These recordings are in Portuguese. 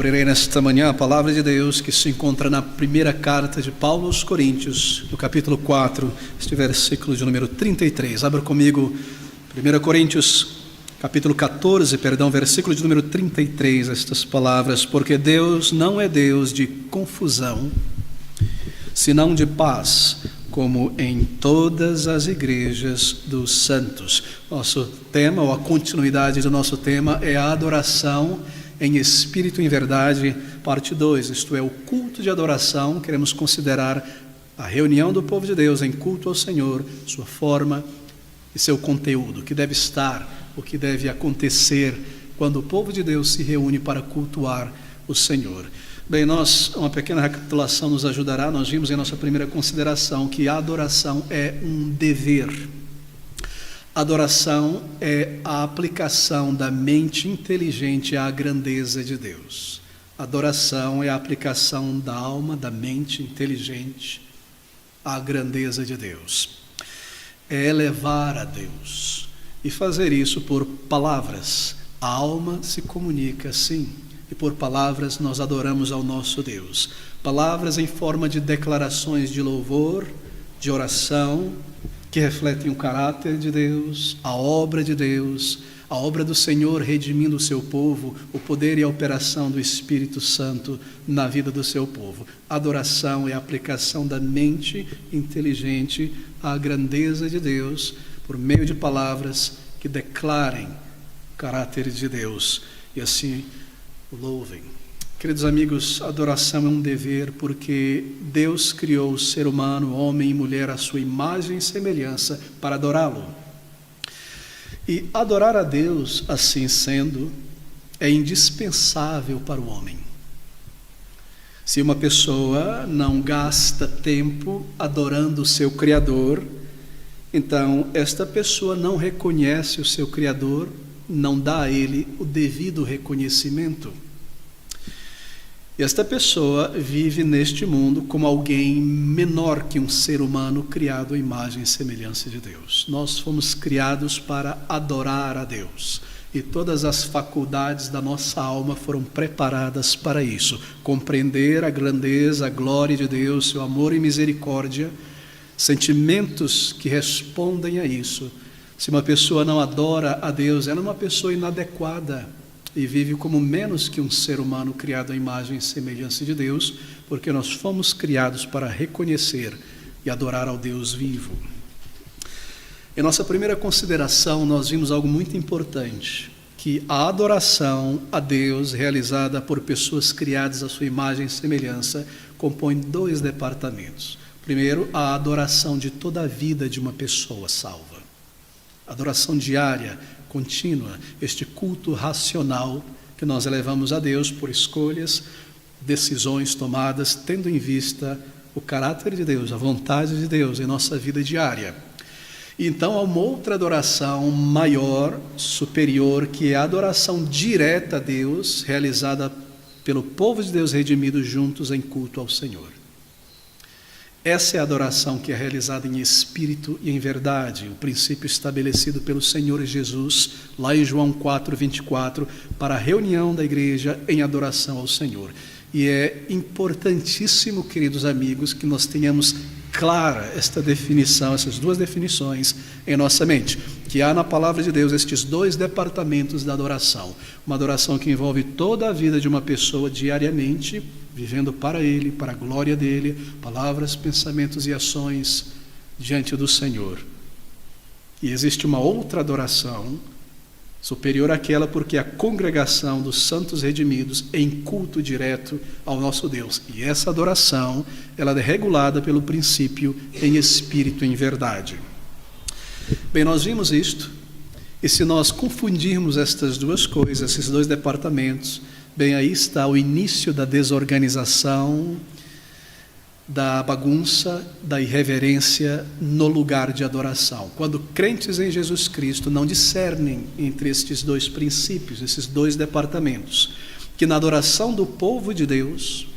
abrirei nesta manhã a palavra de Deus que se encontra na primeira carta de Paulo aos Coríntios, no capítulo 4, este versículo de número 33. Abra comigo 1 Coríntios, capítulo 14, versículo de número 33, estas palavras: porque Deus não é Deus de confusão, senão de paz, como em todas as igrejas dos santos. Nosso tema, ou a continuidade do nosso tema, é a adoração em espírito e em verdade, parte 2, isto é, o culto de adoração. Queremos considerar a reunião do povo de Deus em culto ao Senhor, sua forma e seu conteúdo, o que deve estar, o que deve acontecer quando o povo de Deus se reúne para cultuar o Senhor. Bem, uma pequena recapitulação nos ajudará. Nós vimos em nossa primeira consideração que a adoração é um dever. Adoração é a aplicação da mente inteligente à grandeza de Deus. Adoração é a aplicação da alma, da mente inteligente à grandeza de Deus. É elevar a Deus e fazer isso por palavras. A alma se comunica assim, e por palavras nós adoramos ao nosso Deus. Palavras em forma de declarações de louvor, de oração, que refletem o caráter de Deus, a obra de Deus, a obra do Senhor redimindo o seu povo, o poder e a operação do Espírito Santo na vida do seu povo. Adoração é a aplicação da mente inteligente à grandeza de Deus, por meio de palavras que declarem o caráter de Deus e assim o louvem. Queridos amigos, adoração é um dever porque Deus criou o ser humano, homem e mulher, à sua imagem e semelhança, para adorá-lo. E adorar a Deus, assim sendo, é indispensável para o homem. Se uma pessoa não gasta tempo adorando o seu Criador, então esta pessoa não reconhece o seu Criador, não dá a ele o devido reconhecimento. E esta pessoa vive neste mundo como alguém menor que um ser humano criado à imagem e semelhança de Deus. Nós fomos criados para adorar a Deus, e todas as faculdades da nossa alma foram preparadas para isso. Compreender a grandeza, a glória de Deus, seu amor e misericórdia, sentimentos que respondem a isso. Se uma pessoa não adora a Deus, ela é uma pessoa inadequada e vive como menos que um ser humano criado à imagem e semelhança de Deus, porque nós fomos criados para reconhecer e adorar ao Deus vivo. Em nossa primeira consideração, nós vimos algo muito importante, que a adoração a Deus, realizada por pessoas criadas à sua imagem e semelhança, compõe 2 departamentos. Primeiro, a adoração de toda a vida de uma pessoa salva. Adoração diária, contínua, este culto racional que nós elevamos a Deus por escolhas, decisões tomadas, tendo em vista o caráter de Deus, a vontade de Deus em nossa vida diária. E então há uma outra adoração maior, superior, que é a adoração direta a Deus, realizada pelo povo de Deus redimido juntos em culto ao Senhor. Essa é a adoração que é realizada em espírito e em verdade, o princípio estabelecido pelo Senhor Jesus, lá em João 4:24, para a reunião da igreja em adoração ao Senhor. E é importantíssimo, queridos amigos, que nós tenhamos clara esta definição, essas 2 definições em nossa mente, que há na palavra de Deus estes 2 departamentos da adoração. Uma adoração que envolve toda a vida de uma pessoa diariamente, vivendo para Ele, para a glória dEle, palavras, pensamentos e ações diante do Senhor. E existe uma outra adoração, superior àquela, porque é a congregação dos santos redimidos em culto direto ao nosso Deus. E essa adoração, ela é regulada pelo princípio em espírito e em verdade. Bem, nós vimos isto, e se nós confundirmos estas 2 coisas, esses 2 departamentos, bem, aí está o início da desorganização, da bagunça, da irreverência no lugar de adoração. Quando crentes em Jesus Cristo não discernem entre estes 2 princípios, esses 2 departamentos, que na adoração do povo de Deus,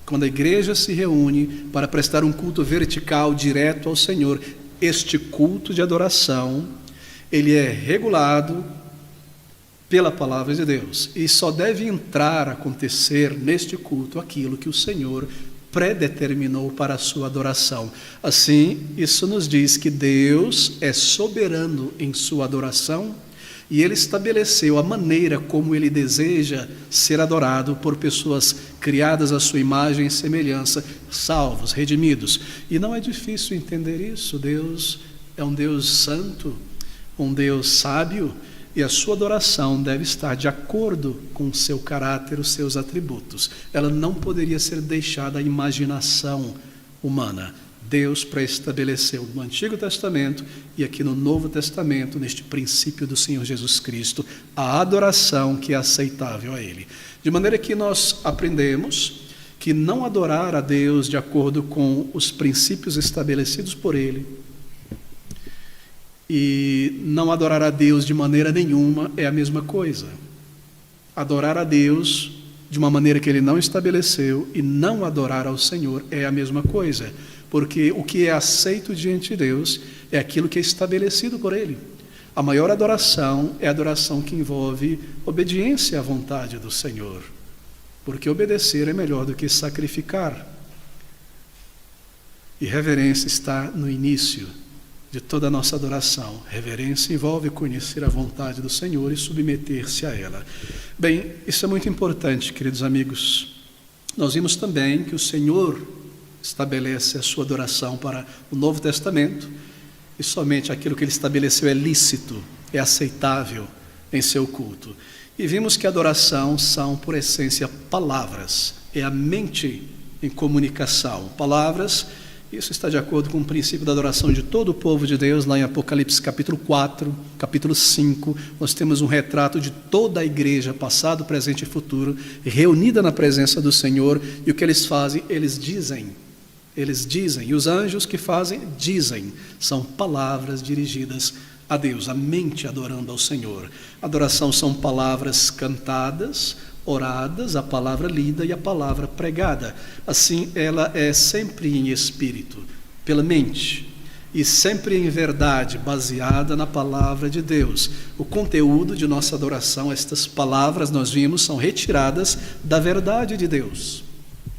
quando a igreja se reúne para prestar um culto vertical direto ao Senhor, este culto de adoração, ele é regulado pela palavra de Deus. E só deve acontecer neste culto aquilo que o Senhor predeterminou para a sua adoração. Assim, isso nos diz que Deus é soberano em sua adoração e Ele estabeleceu a maneira como Ele deseja ser adorado por pessoas criadas à sua imagem e semelhança, salvos, redimidos. E não é difícil entender isso. Deus é um Deus santo, um Deus sábio, e a sua adoração deve estar de acordo com o seu caráter, os seus atributos. Ela não poderia ser deixada à imaginação humana. Deus pré-estabeleceu no Antigo Testamento e aqui no Novo Testamento, neste princípio do Senhor Jesus Cristo, a adoração que é aceitável a Ele. De maneira que nós aprendemos que não adorar a Deus de acordo com os princípios estabelecidos por Ele e não adorar a Deus de maneira nenhuma é a mesma coisa. Adorar a Deus de uma maneira que Ele não estabeleceu e não adorar ao Senhor é a mesma coisa. Porque o que é aceito diante de Deus é aquilo que é estabelecido por Ele. A maior adoração é a adoração que envolve obediência à vontade do Senhor, porque obedecer é melhor do que sacrificar. E reverência está no início de toda a nossa adoração. Reverência envolve conhecer a vontade do Senhor e submeter-se a ela. Bem, isso é muito importante, queridos amigos. Nós vimos também que o Senhor estabelece a sua adoração para o Novo Testamento e somente aquilo que Ele estabeleceu é lícito, é aceitável em seu culto. E vimos que a adoração são, por essência, palavras, é a mente em comunicação. Palavras, isso está de acordo com o princípio da adoração de todo o povo de Deus, lá em Apocalipse capítulo 4, capítulo 5, nós temos um retrato de toda a igreja, passado, presente e futuro, reunida na presença do Senhor, e o que eles fazem? Eles dizem, e os anjos que fazem, dizem, são palavras dirigidas a Deus, a mente adorando ao Senhor. Adoração são palavras cantadas, oradas, a palavra lida e a palavra pregada. Assim, ela é sempre em espírito, pela mente, e sempre em verdade, baseada na palavra de Deus. O conteúdo de nossa adoração, estas palavras, nós vimos, são retiradas da verdade de Deus.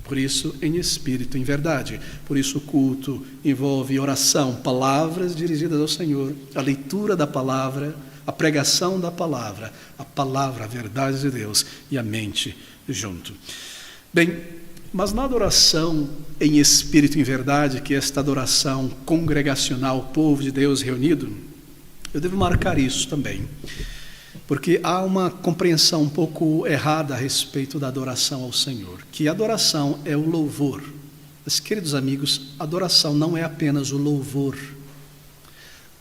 Por isso, em espírito, em verdade. Por isso, o culto envolve oração, palavras dirigidas ao Senhor, a leitura da palavra, a pregação da palavra, a verdade de Deus e a mente junto. Bem, mas na adoração em espírito e em verdade, que é esta adoração congregacional, o povo de Deus reunido, eu devo marcar isso também, porque há uma compreensão um pouco errada a respeito da adoração ao Senhor, que a adoração é o louvor. Mas, queridos amigos, adoração não é apenas o louvor.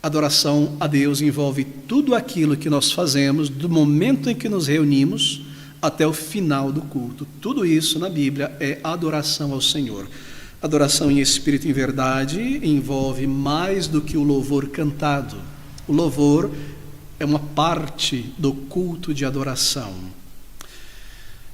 Adoração a Deus envolve tudo aquilo que nós fazemos, do momento em que nos reunimos até o final do culto. Tudo isso na Bíblia é adoração ao Senhor. Adoração em espírito e em verdade envolve mais do que o louvor cantado. O louvor é uma parte do culto de adoração.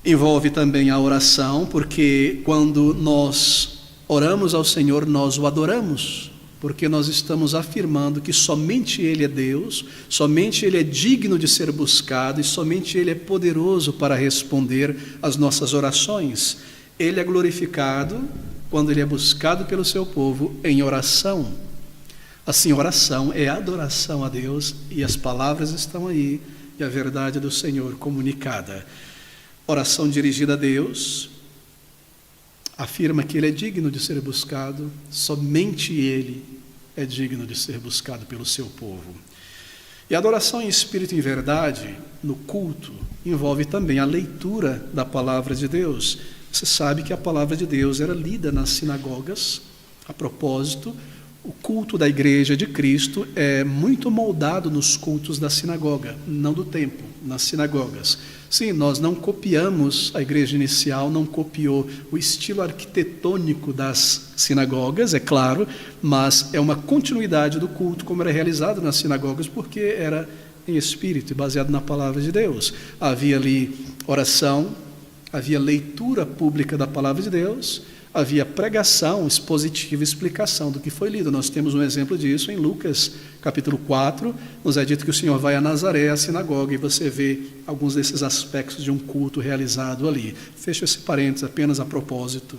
Envolve também a oração, porque quando nós oramos ao Senhor, nós o adoramos, porque nós estamos afirmando que somente Ele é Deus, somente Ele é digno de ser buscado e somente Ele é poderoso para responder às nossas orações. Ele é glorificado quando Ele é buscado pelo seu povo em oração. Assim, oração é adoração a Deus e as palavras estão aí e a verdade do Senhor comunicada. Oração dirigida a Deus afirma que Ele é digno de ser buscado, somente Ele é digno de ser buscado pelo seu povo. E a adoração em espírito e em verdade, no culto, envolve também a leitura da palavra de Deus. Você sabe que a palavra de Deus era lida nas sinagogas. A propósito, o culto da igreja de Cristo é muito moldado nos cultos da sinagoga, não do templo, nas sinagogas. Sim, nós não copiamos, a igreja inicial não copiou o estilo arquitetônico das sinagogas, é claro, mas é uma continuidade do culto como era realizado nas sinagogas, porque era em espírito e baseado na palavra de Deus. Havia ali oração, havia leitura pública da palavra de Deus, havia pregação expositiva e explicação do que foi lido. Nós temos um exemplo disso em Lucas, capítulo 4, nos é dito que o Senhor vai a Nazaré, a sinagoga, e você vê alguns desses aspectos de um culto realizado ali. Fecho esse parênteses apenas a propósito.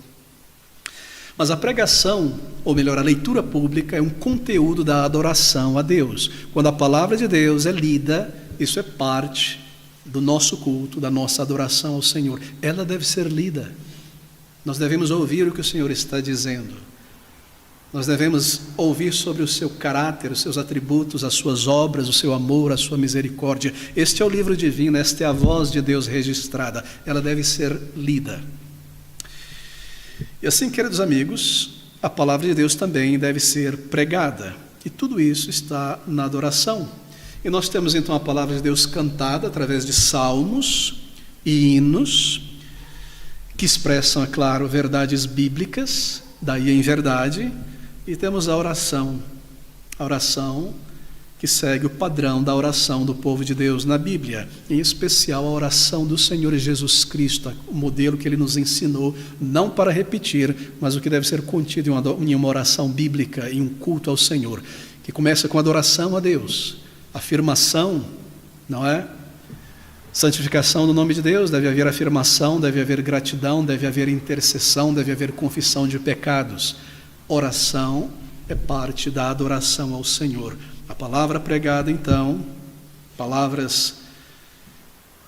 Mas a pregação, ou melhor, a leitura pública, é um conteúdo da adoração a Deus. Quando a palavra de Deus é lida, isso é parte do nosso culto, da nossa adoração ao Senhor. Ela deve ser lida. Nós devemos ouvir o que o Senhor está dizendo. Nós devemos ouvir sobre o seu caráter, os seus atributos, as suas obras, o seu amor, a sua misericórdia. Este é o livro divino, esta é a voz de Deus registrada. Ela deve ser lida. E assim, queridos amigos, a palavra de Deus também deve ser pregada. E tudo isso está na adoração. E nós temos então a palavra de Deus cantada através de salmos e hinos, que expressam, é claro, verdades bíblicas, daí em verdade, e temos a oração que segue o padrão da oração do povo de Deus na Bíblia, em especial a oração do Senhor Jesus Cristo, o modelo que Ele nos ensinou, não para repetir, mas o que deve ser contido em uma oração bíblica, em um culto ao Senhor, que começa com adoração a Deus, afirmação, não é? Santificação do nome de Deus, deve haver afirmação, deve haver gratidão, deve haver intercessão, deve haver confissão de pecados. Oração é parte da adoração ao Senhor. A palavra pregada, então, palavras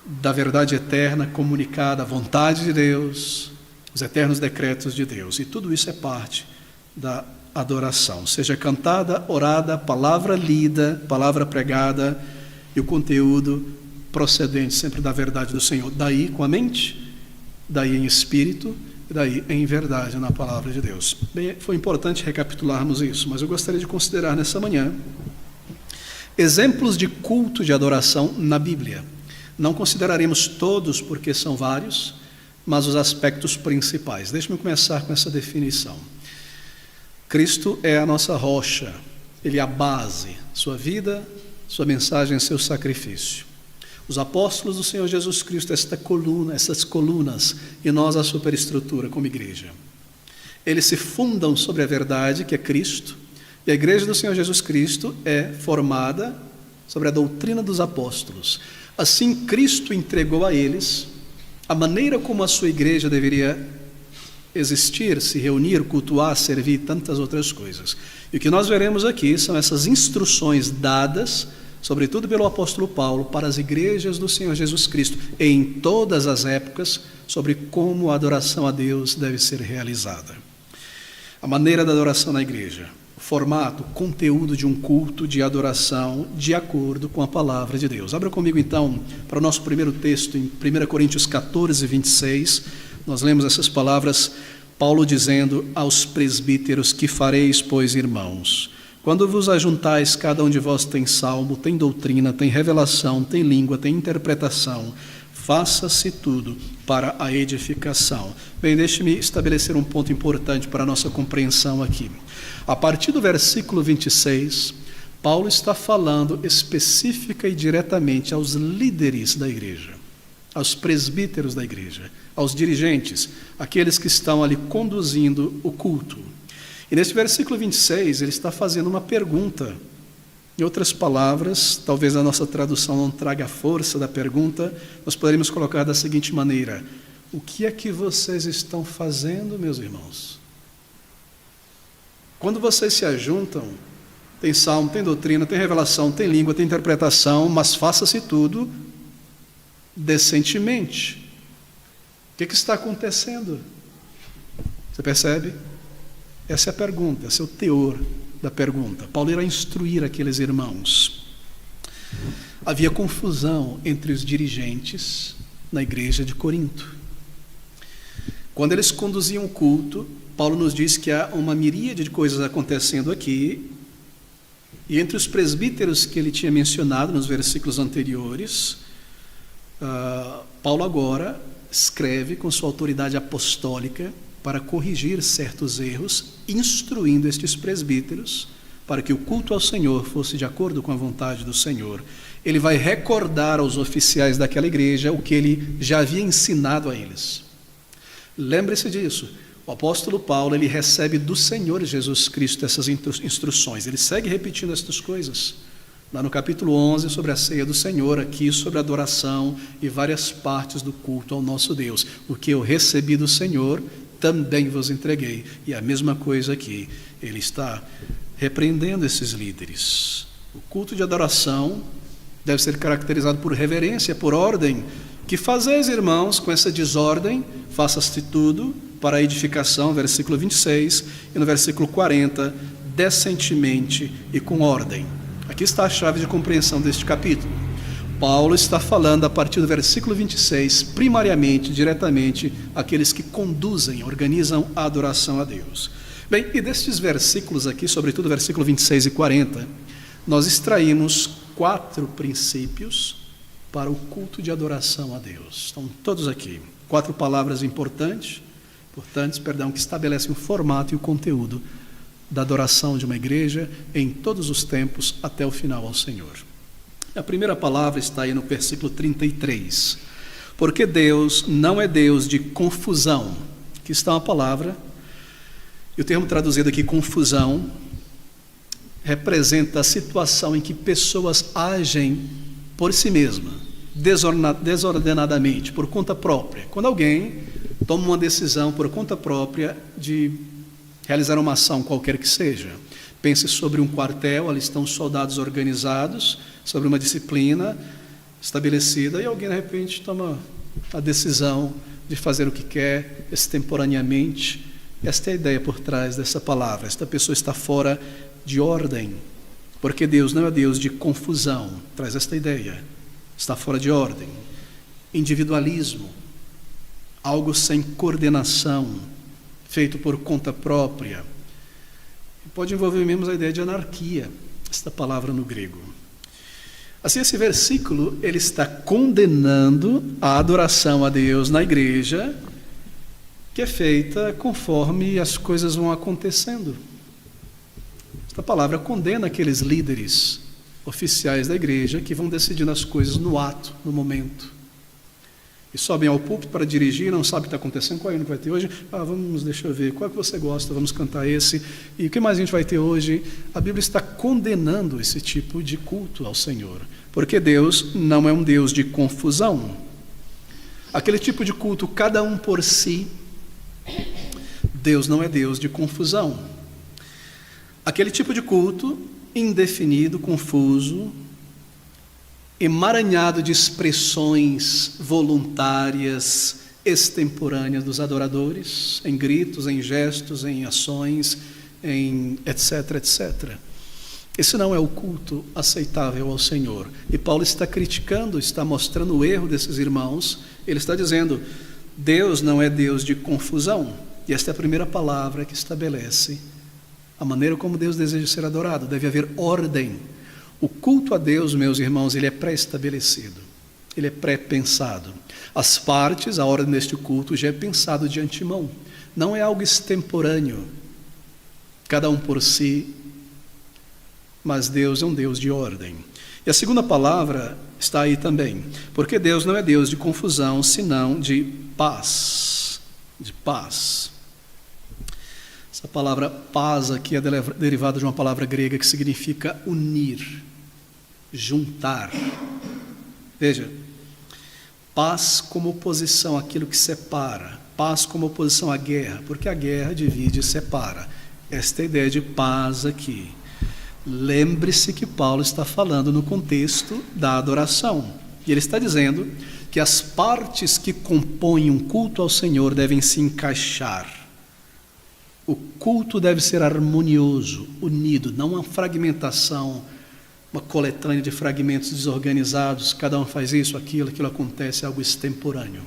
da verdade eterna comunicada, a vontade de Deus, os eternos decretos de Deus. E tudo isso é parte da adoração. Seja cantada, orada, palavra lida, palavra pregada e o conteúdo procedente sempre da verdade do Senhor, daí com a mente, daí em espírito, e daí em verdade na palavra de Deus. Bem, foi importante recapitularmos isso, mas eu gostaria de considerar nessa manhã exemplos de culto de adoração na Bíblia. Não consideraremos todos, porque são vários, mas os aspectos principais. Deixe-me começar com essa definição. Cristo é a nossa rocha, Ele é a base, sua vida, sua mensagem, seu sacrifício. Os apóstolos do Senhor Jesus Cristo, essas colunas, e nós a superestrutura como igreja. Eles se fundam sobre a verdade que é Cristo, e a igreja do Senhor Jesus Cristo é formada sobre a doutrina dos apóstolos. Assim, Cristo entregou a eles a maneira como a sua igreja deveria existir, se reunir, cultuar, servir e tantas outras coisas. E o que nós veremos aqui são essas instruções dadas, sobretudo pelo apóstolo Paulo, para as igrejas do Senhor Jesus Cristo, em todas as épocas, sobre como a adoração a Deus deve ser realizada. A maneira da adoração na igreja, o formato, o conteúdo de um culto de adoração de acordo com a palavra de Deus. Abra comigo então para o nosso primeiro texto, em 1 Coríntios 14, 26, nós lemos essas palavras, Paulo dizendo aos presbíteros: que fareis, pois, irmãos? Quando vos ajuntais, cada um de vós tem salmo, tem doutrina, tem revelação, tem língua, tem interpretação. Faça-se tudo para a edificação. Bem, deixe-me estabelecer um ponto importante para a nossa compreensão aqui. A partir do versículo 26, Paulo está falando específica e diretamente aos líderes da igreja, aos presbíteros da igreja, aos dirigentes, aqueles que estão ali conduzindo o culto. E nesse versículo 26, ele está fazendo uma pergunta. Em outras palavras, talvez a nossa tradução não traga a força da pergunta, nós poderíamos colocar da seguinte maneira: o que é que vocês estão fazendo, meus irmãos? Quando vocês se ajuntam, tem salmo, tem doutrina, tem revelação, tem língua, tem interpretação, mas faça-se tudo decentemente. O que está acontecendo? Você percebe? Essa é a pergunta, esse é o teor da pergunta. Paulo irá instruir aqueles irmãos. Havia confusão entre os dirigentes na igreja de Corinto. Quando eles conduziam o culto, Paulo nos diz que há uma miríade de coisas acontecendo aqui, e entre os presbíteros que ele tinha mencionado nos versículos anteriores, Paulo agora escreve com sua autoridade apostólica para corrigir certos erros, instruindo estes presbíteros para que o culto ao Senhor fosse de acordo com a vontade do Senhor. Ele vai recordar aos oficiais daquela igreja o que ele já havia ensinado a eles. Lembre-se disso, O apóstolo Paulo, ele recebe do Senhor Jesus Cristo essas instruções. Ele segue repetindo estas coisas. Lá no capítulo 11, sobre a ceia do Senhor, aqui sobre a adoração e várias partes do culto ao nosso Deus. O que eu recebi do Senhor, também vos entreguei. E a mesma coisa aqui. Ele está repreendendo esses líderes. O culto de adoração deve ser caracterizado por reverência, por ordem. Que fazeis, irmãos, com essa desordem? Faças-te tudo para a edificação, versículo 26, e no versículo 40, decentemente e com ordem. Aqui está a chave de compreensão deste capítulo. Paulo está falando a partir do versículo 26, primariamente, diretamente, aqueles que conduzem, organizam a adoração a Deus. Bem, e destes versículos aqui, sobretudo versículo 26 e 40, nós extraímos 4 princípios para o culto de adoração a Deus. Estão todos aqui. 4 palavras importantes, que estabelecem o formato e o conteúdo da adoração de uma igreja em todos os tempos até o final ao Senhor. A primeira palavra está aí no versículo 33. Porque Deus não é Deus de confusão. Aqui está uma palavra, e o termo traduzido aqui, confusão, representa a situação em que pessoas agem por si mesmas, desordenadamente, por conta própria. Quando alguém toma uma decisão por conta própria de realizar uma ação qualquer que seja. Pense sobre um quartel, ali estão soldados organizados, sobre uma disciplina estabelecida, e alguém de repente toma a decisão de fazer o que quer, extemporaneamente. Esta é a ideia por trás dessa palavra. Esta pessoa está fora de ordem, porque Deus não é Deus de confusão, traz esta ideia. Está fora de ordem. Individualismo, algo sem coordenação, feito por conta própria. Pode envolver mesmo a ideia de anarquia, esta palavra no grego. Assim, esse versículo, ele está condenando a adoração a Deus na igreja, que é feita conforme as coisas vão acontecendo. Esta palavra condena aqueles líderes oficiais da igreja que vão decidindo as coisas no ato, no momento. E sobem ao púlpito para dirigir, não sabe o que está acontecendo, qual é o hino que vai ter hoje? Deixa eu ver, qual é que você gosta, vamos cantar esse. E o que mais a gente vai ter hoje? A Bíblia está condenando esse tipo de culto ao Senhor, porque Deus não é um Deus de confusão. Aquele tipo de culto, cada um por si, Deus não é Deus de confusão. Aquele tipo de culto, indefinido, confuso, emaranhado de expressões voluntárias, extemporâneas dos adoradores, em gritos, em gestos, em ações, em etc, etc. Esse não é o culto aceitável ao Senhor. E Paulo está criticando, está mostrando o erro desses irmãos. Ele está dizendo, Deus não é Deus de confusão. E esta é a primeira palavra que estabelece a maneira como Deus deseja ser adorado. Deve haver ordem. O culto a Deus, meus irmãos, ele é pré-estabelecido, ele é pré-pensado. As partes, a ordem deste culto já é pensado de antemão, não é algo extemporâneo, cada um por si, mas Deus é um Deus de ordem. E a segunda palavra está aí também, porque Deus não é Deus de confusão, senão de paz, de paz. Essa palavra paz aqui é derivada de uma palavra grega que significa unir, juntar. Veja, paz como oposição àquilo que separa, paz como oposição à guerra, porque a guerra divide e separa. Esta é a ideia de paz aqui. Lembre-se que Paulo está falando no contexto da adoração, e ele está dizendo que as partes que compõem um culto ao Senhor devem se encaixar. O culto deve ser harmonioso, unido, não uma fragmentação, uma coletânea de fragmentos desorganizados, cada um faz isso, aquilo acontece, algo extemporâneo.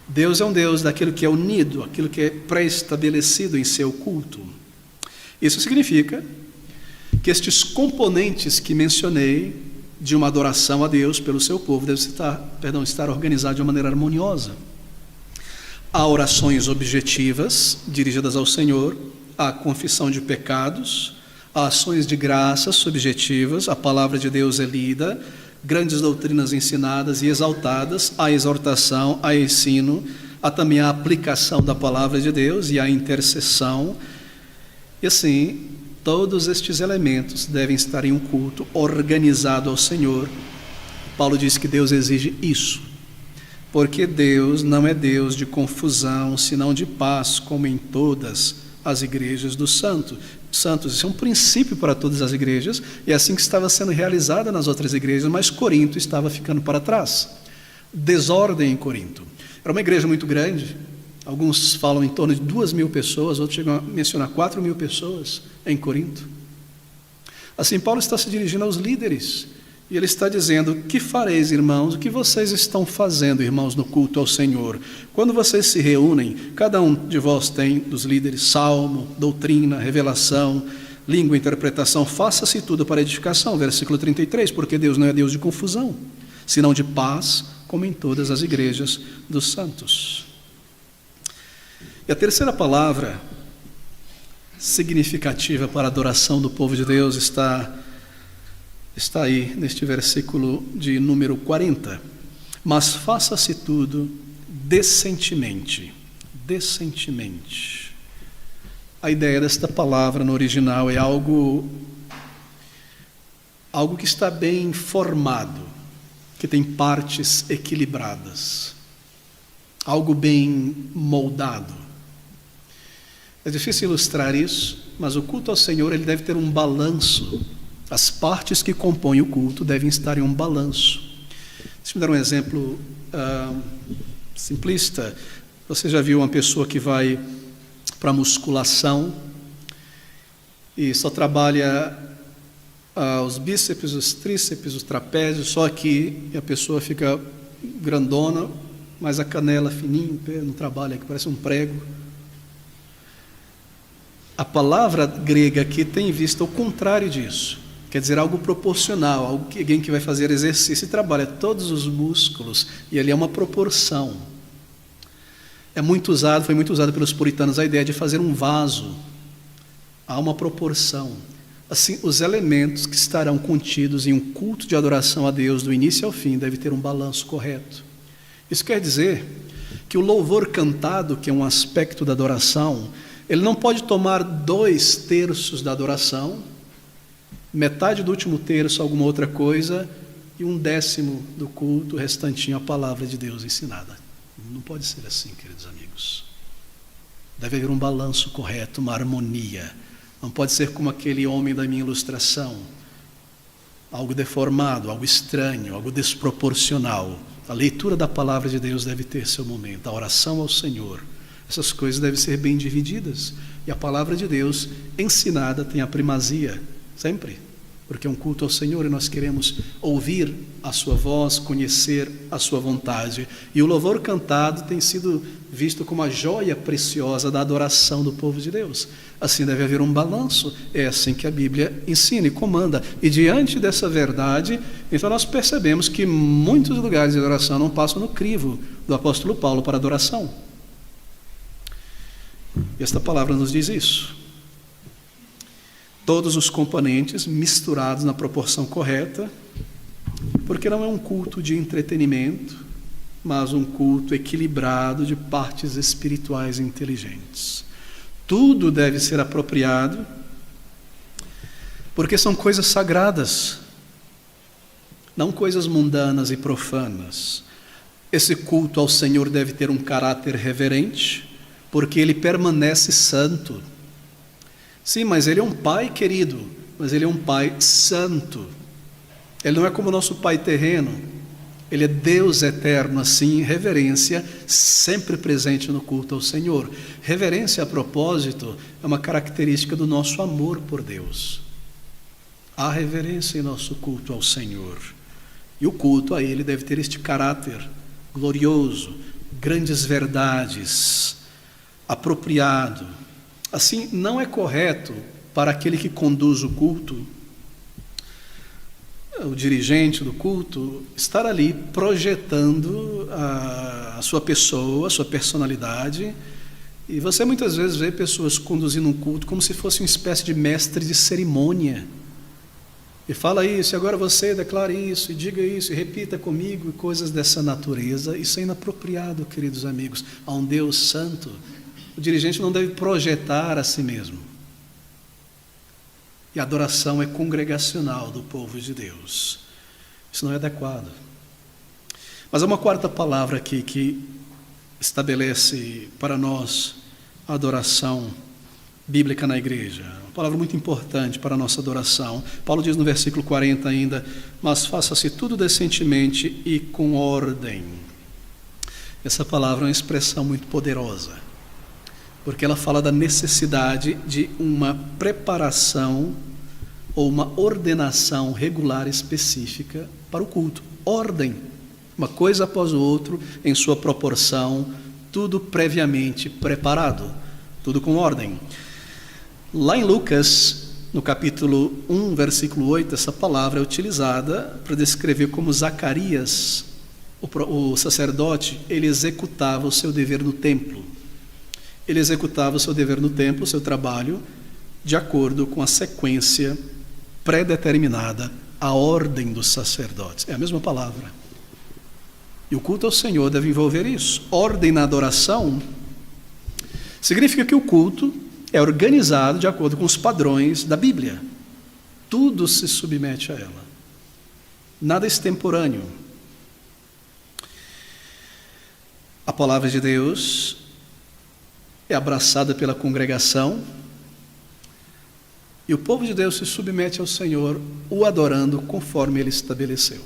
Deus é um Deus daquilo que é unido, aquilo que é pré-estabelecido em seu culto. Isso significa que estes componentes que mencionei de uma adoração a Deus pelo seu povo devem estar organizados de uma maneira harmoniosa. Há orações objetivas dirigidas ao Senhor, há confissão de pecados, há ações de graças subjetivas, a palavra de Deus é lida, grandes doutrinas ensinadas e exaltadas, há exortação, há ensino, há também a aplicação da palavra de Deus e a intercessão. E assim, todos estes elementos devem estar em um culto organizado ao Senhor. Paulo diz que Deus exige isso, porque Deus não é Deus de confusão, senão de paz, como em todas as igrejas dos santos. Isso é um princípio para todas as igrejas, e é assim que estava sendo realizada nas outras igrejas, mas Corinto estava ficando para trás. Desordem em Corinto. Era uma igreja muito grande, alguns falam em torno de 2.000 pessoas, outros chegam a mencionar 4.000 pessoas em Corinto. Assim, Paulo está se dirigindo aos líderes, e ele está dizendo: que fareis, irmãos? O que vocês estão fazendo, irmãos, no culto ao Senhor? Quando vocês se reúnem, cada um de vós tem, dos líderes, salmo, doutrina, revelação, língua, interpretação. Faça-se tudo para edificação. Versículo 33, porque Deus não é Deus de confusão, senão de paz, como em todas as igrejas dos santos. E a terceira palavra significativa para a adoração do povo de Deus está aí neste versículo de número 40. Mas faça-se tudo decentemente. Decentemente. A ideia desta palavra no original é algo que está bem formado, que tem partes equilibradas, algo bem moldado. É difícil ilustrar isso, mas o culto ao Senhor ele deve ter um balanço. As partes que compõem o culto devem estar em um balanço. Deixa eu dar um exemplo simplista. Você já viu uma pessoa que vai para a musculação e só trabalha os bíceps, os tríceps, os trapézios, só aqui, e a pessoa fica grandona, mas a canela fininha, o pé não trabalha, que parece um prego. A palavra grega aqui tem visto o contrário disso. Quer dizer, algo proporcional, alguém que vai fazer exercício e trabalha todos os músculos, e ali é uma proporção. Foi muito usado pelos puritanos a ideia de fazer um vaso. Há uma proporção. Assim, os elementos que estarão contidos em um culto de adoração a Deus, do início ao fim, deve ter um balanço correto. Isso quer dizer que o louvor cantado, que é um aspecto da adoração, ele não pode tomar 2/3 da adoração, metade do último terço alguma outra coisa, e 1/10 do culto, o restantinho a palavra de Deus ensinada. Não pode ser assim, queridos amigos. Deve haver um balanço correto, uma harmonia. Não pode ser como aquele homem da minha ilustração, algo deformado, algo estranho, algo desproporcional. A leitura da palavra de Deus deve ter seu momento, a oração ao Senhor. Essas coisas devem ser bem divididas, e a palavra de Deus ensinada tem a primazia, sempre, porque é um culto ao Senhor e nós queremos ouvir a sua voz, conhecer a sua vontade, e o louvor cantado tem sido visto como a joia preciosa da adoração do povo de Deus. Assim deve haver um balanço, é assim que a Bíblia ensina e comanda, e diante dessa verdade, então nós percebemos que muitos lugares de adoração não passam no crivo do apóstolo Paulo para adoração. E esta palavra nos diz isso. Todos os componentes misturados na proporção correta, porque não é um culto de entretenimento, mas um culto equilibrado de partes espirituais inteligentes. Tudo deve ser apropriado, porque são coisas sagradas, não coisas mundanas e profanas. Esse culto ao Senhor deve ter um caráter reverente, porque Ele permanece santo. Sim, mas Ele é um Pai querido, mas Ele é um Pai santo. Ele não é como o nosso Pai terreno, Ele é Deus eterno, assim, reverência sempre presente no culto ao Senhor. Reverência, a propósito, é uma característica do nosso amor por Deus. Há reverência em nosso culto ao Senhor, e o culto a Ele deve ter este caráter glorioso, grandes verdades, apropriado. Assim, não é correto para aquele que conduz o culto, o dirigente do culto, estar ali projetando a sua pessoa, a sua personalidade. E você muitas vezes vê pessoas conduzindo um culto como se fosse uma espécie de mestre de cerimônia. E fala isso, e agora você declare isso, e diga isso, e repita comigo, e coisas dessa natureza. Isso é inapropriado, queridos amigos, a um Deus santo. O dirigente não deve projetar a si mesmo. E a adoração é congregacional do povo de Deus. Isso não é adequado. Mas há uma quarta palavra aqui que estabelece para nós a adoração bíblica na igreja. Uma palavra muito importante para a nossa adoração. Paulo diz no versículo 40 ainda: mas faça-se tudo decentemente e com ordem. Essa palavra é uma expressão muito poderosa, porque ela fala da necessidade de uma preparação ou uma ordenação regular específica para o culto. Ordem, uma coisa após o outro, em sua proporção, tudo previamente preparado, tudo com ordem. Lá em Lucas, no capítulo 1, versículo 8, essa palavra é utilizada para descrever como Zacarias, o sacerdote, ele executava o seu dever no templo. Ele executava o seu dever no templo, o seu trabalho, de acordo com a sequência pré-determinada, a ordem dos sacerdotes. É a mesma palavra. E o culto ao Senhor deve envolver isso. Ordem na adoração significa que o culto é organizado de acordo com os padrões da Bíblia. Tudo se submete a ela. Nada extemporâneo. A palavra de Deus é abraçada pela congregação e o povo de Deus se submete ao Senhor, o adorando conforme Ele estabeleceu.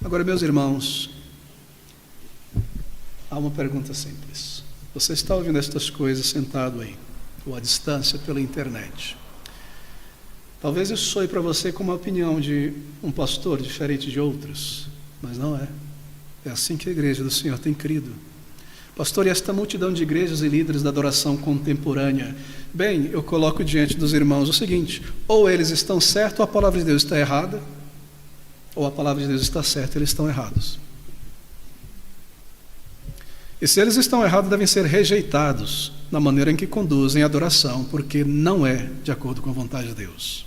Agora, meus irmãos, há uma pergunta simples. Você está ouvindo estas coisas sentado aí, ou à distância pela internet? Talvez isso soe para você como a opinião de um pastor diferente de outros, mas não é. É assim que a igreja do Senhor tem crido. Pastor, e esta multidão de igrejas e líderes da adoração contemporânea? Bem, eu coloco diante dos irmãos o seguinte: ou eles estão certos, ou a palavra de Deus está errada, ou a palavra de Deus está certa, eles estão errados. E se eles estão errados, devem ser rejeitados na maneira em que conduzem a adoração, porque não é de acordo com a vontade de Deus.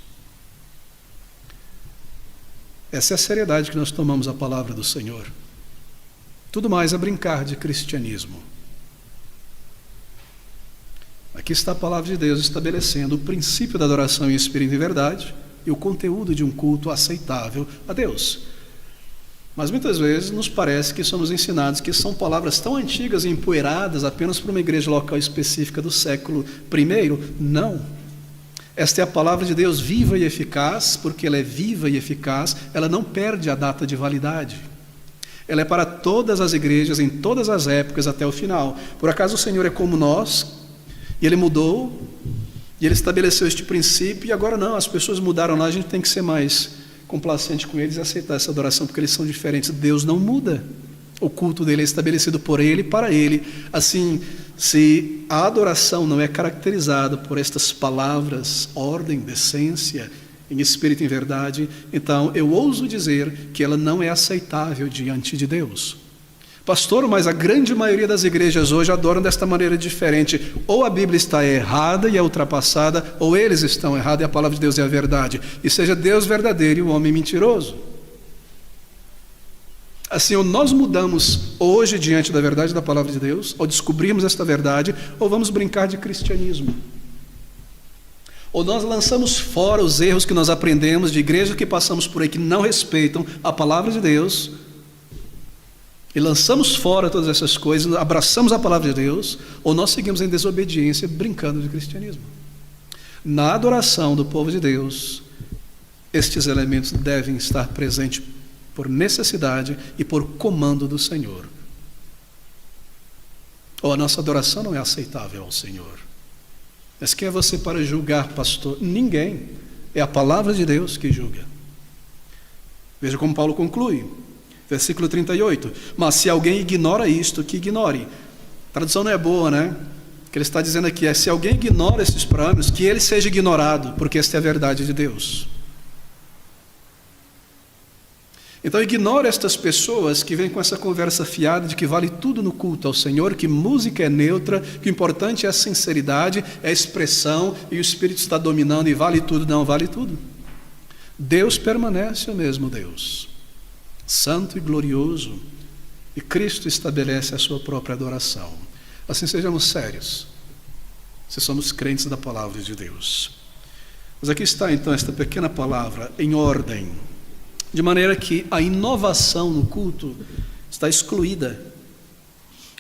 Essa é a seriedade que nós tomamos a palavra do Senhor. Tudo mais é brincar de cristianismo. Aqui está a palavra de Deus estabelecendo o princípio da adoração em espírito e verdade e o conteúdo de um culto aceitável a Deus. Mas muitas vezes nos parece que somos ensinados que são palavras tão antigas e empoeiradas apenas para uma igreja local específica do século I. Não. Esta é a palavra de Deus viva e eficaz, porque ela é viva e eficaz, ela não perde a data de validade. Ela é para todas as igrejas, em todas as épocas, até o final. Por acaso o Senhor é como nós, e Ele mudou, e Ele estabeleceu este princípio, e agora não, as pessoas mudaram lá, a gente tem que ser mais complacente com eles e aceitar essa adoração, porque eles são diferentes. Deus não muda. O culto dele é estabelecido por Ele e para Ele. Assim, se a adoração não é caracterizada por estas palavras, ordem, decência, em espírito e em verdade, então eu ouso dizer que ela não é aceitável diante de Deus. Pastor, mas a grande maioria das igrejas hoje adoram desta maneira diferente. Ou a Bíblia está errada e é ultrapassada, ou eles estão errados e a palavra de Deus é a verdade. E seja Deus verdadeiro e o homem mentiroso. Assim, ou nós mudamos hoje diante da verdade da palavra de Deus, ou descobrimos esta verdade, ou vamos brincar de cristianismo. Ou nós lançamos fora os erros que nós aprendemos de igrejas que passamos por aí que não respeitam a palavra de Deus, e lançamos fora todas essas coisas, abraçamos a palavra de Deus, ou nós seguimos em desobediência, brincando de cristianismo. Na adoração do povo de Deus, estes elementos devem estar presentes por necessidade e por comando do Senhor. Ou a nossa adoração não é aceitável ao Senhor. Mas quem é você para julgar, pastor? Ninguém. É a palavra de Deus que julga. Veja como Paulo conclui. Versículo 38. Mas se alguém ignora isto, que ignore. A tradução não é boa, né? O que ele está dizendo aqui é: se alguém ignora esses parâmetros, que ele seja ignorado, porque esta é a verdade de Deus. Então ignore estas pessoas que vêm com essa conversa fiada de que vale tudo no culto ao Senhor, que música é neutra, que o importante é a sinceridade, é a expressão, e o Espírito está dominando e vale tudo. Não vale tudo. Deus permanece o mesmo Deus, santo e glorioso, e Cristo estabelece a sua própria adoração. Assim, sejamos sérios, se somos crentes da palavra de Deus. Mas aqui está então esta pequena palavra, em ordem, de maneira que a inovação no culto está excluída.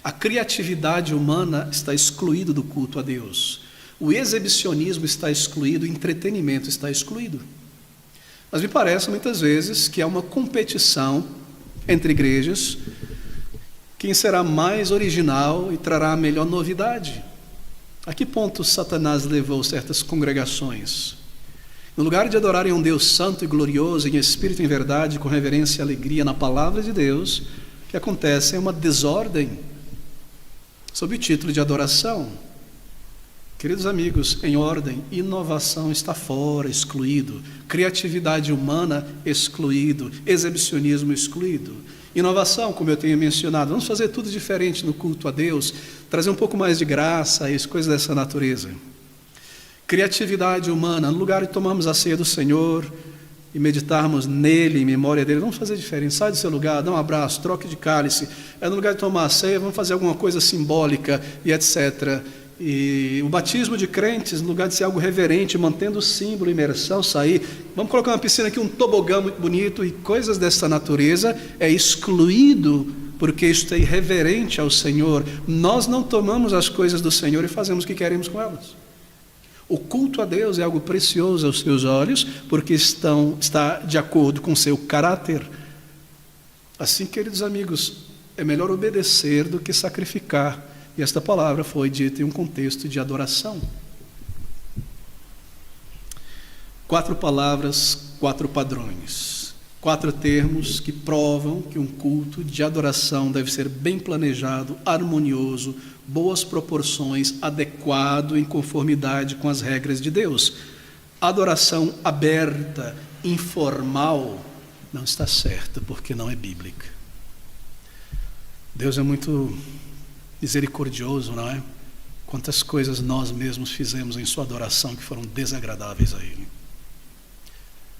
A criatividade humana está excluída do culto a Deus. O exibicionismo está excluído, o entretenimento está excluído. Mas me parece muitas vezes que há uma competição entre igrejas, quem será mais original e trará a melhor novidade. A que ponto Satanás levou certas congregações? No lugar de adorarem um Deus santo e glorioso, em espírito e em verdade, com reverência e alegria na palavra de Deus, o que acontece é uma desordem, sob o título de adoração. Queridos amigos, em ordem, inovação está fora, excluído. Criatividade humana, excluído. Exibicionismo, excluído. Inovação, como eu tenho mencionado, vamos fazer tudo diferente no culto a Deus, trazer um pouco mais de graça, isso, coisas dessa natureza. Criatividade humana, no lugar de tomarmos a ceia do Senhor e meditarmos nele, em memória dele, vamos fazer diferente. Sai do seu lugar, dá um abraço, troque de cálice. No lugar de tomar a ceia, vamos fazer alguma coisa simbólica e etc. E o batismo de crentes, no lugar de ser algo reverente, mantendo o símbolo, imersão, sair, vamos colocar uma piscina aqui, um tobogã muito bonito, e coisas dessa natureza é excluído, porque isto é irreverente ao Senhor. Nós não tomamos as coisas do Senhor e fazemos o que queremos com elas. O culto a Deus é algo precioso aos seus olhos, porque está de acordo com o seu caráter. Assim, queridos amigos, é melhor obedecer do que sacrificar. E esta palavra foi dita em um contexto de adoração. 4 palavras, 4 padrões. 4 termos que provam que um culto de adoração deve ser bem planejado, harmonioso, boas proporções, adequado, em conformidade com as regras de Deus. Adoração aberta, informal, não está certa, porque não é bíblica. Deus é muito misericordioso, não é? Quantas coisas nós mesmos fizemos em sua adoração que foram desagradáveis a Ele.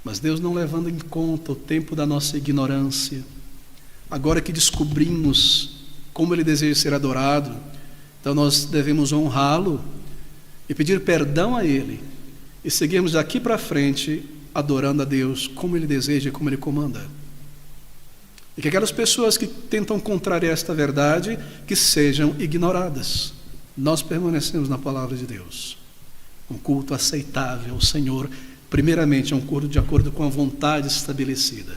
Mas Deus, não levando em conta o tempo da nossa ignorância, agora que descobrimos como Ele deseja ser adorado, então nós devemos honrá-lo e pedir perdão a Ele e seguirmos daqui para frente adorando a Deus como Ele deseja e como Ele comanda. E que aquelas pessoas que tentam contrariar esta verdade, que sejam ignoradas. Nós permanecemos na palavra de Deus. Um culto aceitável ao Senhor, primeiramente é um culto de acordo com a vontade estabelecida.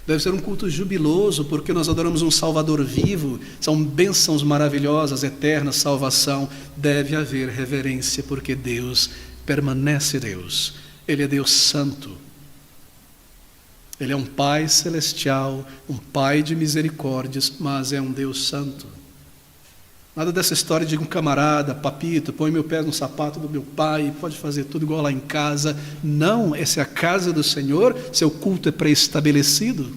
Deve ser um culto jubiloso, porque nós adoramos um Salvador vivo, são bênçãos maravilhosas, eternas, salvação. Deve haver reverência, porque Deus permanece Deus. Ele é Deus santo. Ele é um Pai celestial, um Pai de misericórdias, mas é um Deus santo. Nada dessa história de um camarada, papito, põe meu pé no sapato do meu pai, pode fazer tudo igual lá em casa. Não, essa é a casa do Senhor, seu culto é pré-estabelecido.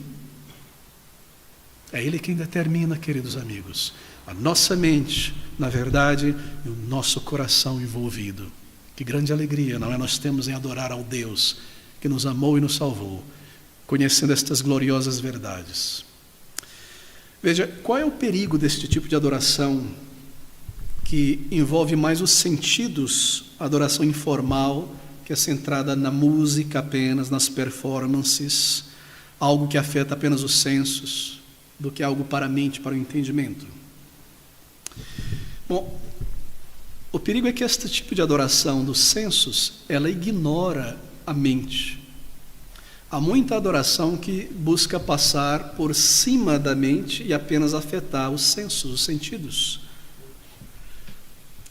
É Ele quem determina, queridos amigos, a nossa mente, na verdade, e o nosso coração envolvido. Que grande alegria, não é? Nós temos em adorar ao Deus que nos amou e nos salvou, conhecendo estas gloriosas verdades. Veja, qual é o perigo deste tipo de adoração que envolve mais os sentidos, a adoração informal, que é centrada na música apenas, nas performances, algo que afeta apenas os sensos, do que algo para a mente, para o entendimento? Bom, o perigo é que este tipo de adoração dos sensos, ela ignora a mente. Há muita adoração que busca passar por cima da mente e apenas afetar os sensos, os sentidos.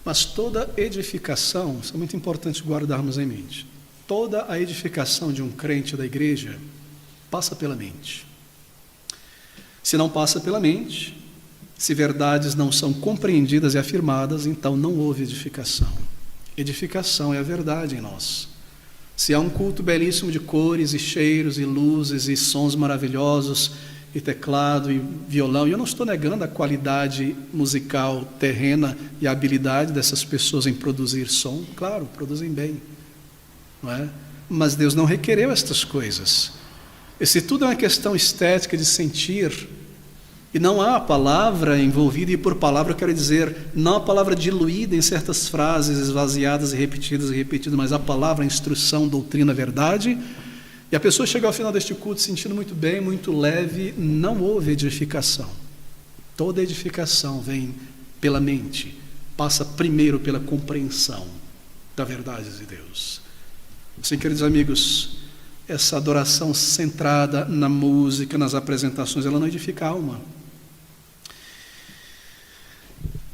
Mas toda edificação, isso é muito importante guardarmos em mente, toda a edificação de um crente da igreja passa pela mente. Se não passa pela mente, se verdades não são compreendidas e afirmadas, então não houve edificação. Edificação é a verdade em nós. Se há um culto belíssimo de cores e cheiros e luzes e sons maravilhosos e teclado e violão, e eu não estou negando a qualidade musical terrena e a habilidade dessas pessoas em produzir som, claro, produzem bem, não é? mas Deus não requereu estas coisas. E se tudo é uma questão estética de sentir, e não há a palavra envolvida, e por palavra eu quero dizer, não a palavra diluída em certas frases esvaziadas e repetidas, mas a palavra, a instrução, doutrina, verdade, e a pessoa chega ao final deste culto sentindo muito bem, muito leve, não houve edificação. Toda edificação vem pela mente, passa primeiro pela compreensão da verdade de Deus. Assim, queridos amigos, essa adoração centrada na música, nas apresentações, ela não edifica a alma.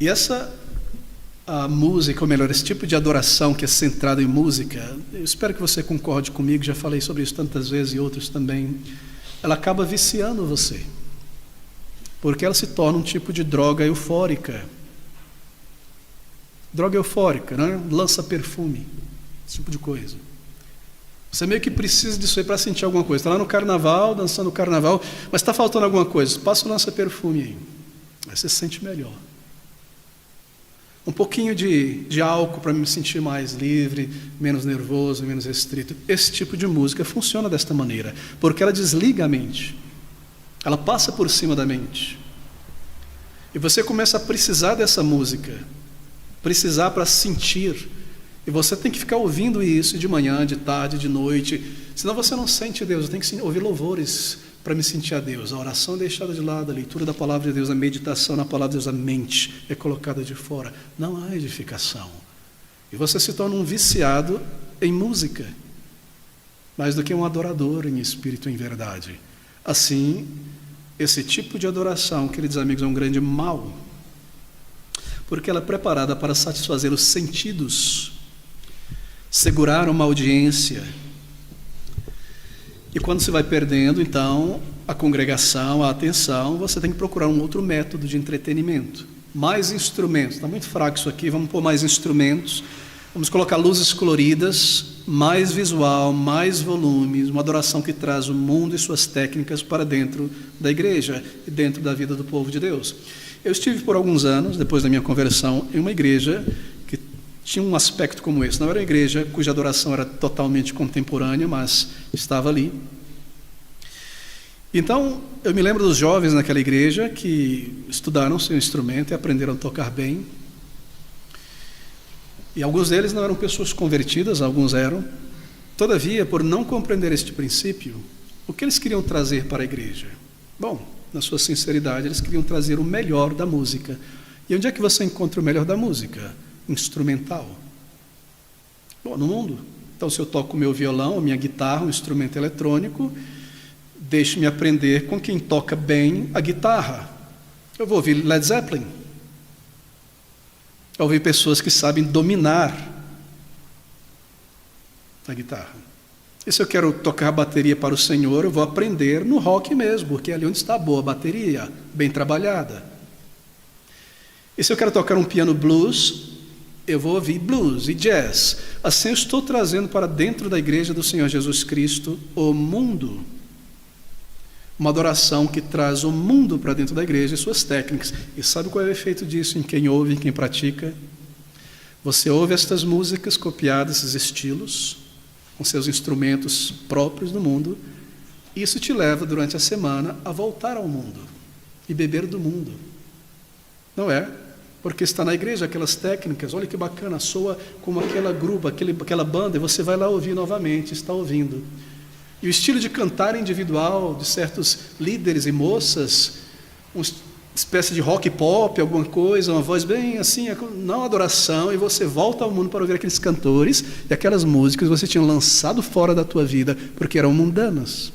E a música, ou melhor, esse tipo de adoração que é centrada em música, eu espero que você concorde comigo, já falei sobre isso tantas vezes e outros também, ela acaba viciando você, porque ela se torna um tipo de droga eufórica. Droga eufórica, né? Lança perfume, esse tipo de coisa. Você meio que precisa disso aí para sentir alguma coisa. Está lá no carnaval, dançando o carnaval, mas está faltando alguma coisa. Passa o lança-perfume aí. Aí você se sente melhor. Um pouquinho de álcool para me sentir mais livre, menos nervoso, menos restrito. Esse tipo de música funciona desta maneira, porque ela desliga a mente. Ela passa por cima da mente. E você começa a precisar dessa música. Precisar para sentir. E você tem que ficar ouvindo isso de manhã, de tarde, de noite. Senão você não sente Deus. Eu tenho que ouvir louvores para me sentir a Deus. A oração é deixada de lado, a leitura da palavra de Deus, a meditação na palavra de Deus, a mente é colocada de fora. Não há edificação. E você se torna um viciado em música, mais do que um adorador em espírito e em verdade. Assim, esse tipo de adoração, queridos amigos, é um grande mal, porque ela é preparada para satisfazer os sentidos, segurar uma audiência. E quando você vai perdendo, então, a congregação, a atenção, você tem que procurar um outro método de entretenimento. Mais instrumentos. Está muito fraco isso aqui, vamos pôr mais instrumentos. Vamos colocar luzes coloridas, mais visual, mais volumes, uma adoração que traz o mundo e suas técnicas para dentro da igreja e dentro da vida do povo de Deus. Eu estive por alguns anos, depois da minha conversão, em uma igreja que tinha um aspecto como esse. Não era uma igreja cuja adoração era totalmente contemporânea, mas estava ali. Então, eu me lembro dos jovens naquela igreja que estudaram seu instrumento e aprenderam a tocar bem. E alguns deles não eram pessoas convertidas, alguns eram. Todavia, por não compreender este princípio, o que eles queriam trazer para a igreja? Bom, na sua sinceridade, eles queriam trazer o melhor da música. E onde é que você encontra o melhor da música? Instrumental. Bom, no mundo. Então, se eu toco o meu violão, a minha guitarra, um instrumento eletrônico, deixe-me aprender com quem toca bem a guitarra. Eu vou ouvir Led Zeppelin. Eu vou ouvir pessoas que sabem dominar a guitarra. E se eu quero tocar bateria para o Senhor, eu vou aprender no rock mesmo, porque é ali onde está boa a bateria, bem trabalhada. E se eu quero tocar um piano blues, eu vou ouvir blues e jazz. Assim eu estou trazendo para dentro da igreja do Senhor Jesus Cristo o mundo. Uma adoração que traz o mundo para dentro da igreja e suas técnicas. E sabe qual é o efeito disso em quem ouve, em quem pratica? Você ouve estas músicas copiadas, esses estilos, com seus instrumentos próprios do mundo, e isso te leva durante a semana a voltar ao mundo e beber do mundo. Não é? Porque está na igreja aquelas técnicas, olha que bacana, soa como aquela grupa, aquela banda, e você vai lá ouvir novamente, está ouvindo. E o estilo de cantar individual de certos líderes e moças, uma espécie de rock pop, alguma coisa, uma voz bem assim, não adoração, e você volta ao mundo para ouvir aqueles cantores e aquelas músicas que você tinha lançado fora da tua vida, porque eram mundanas.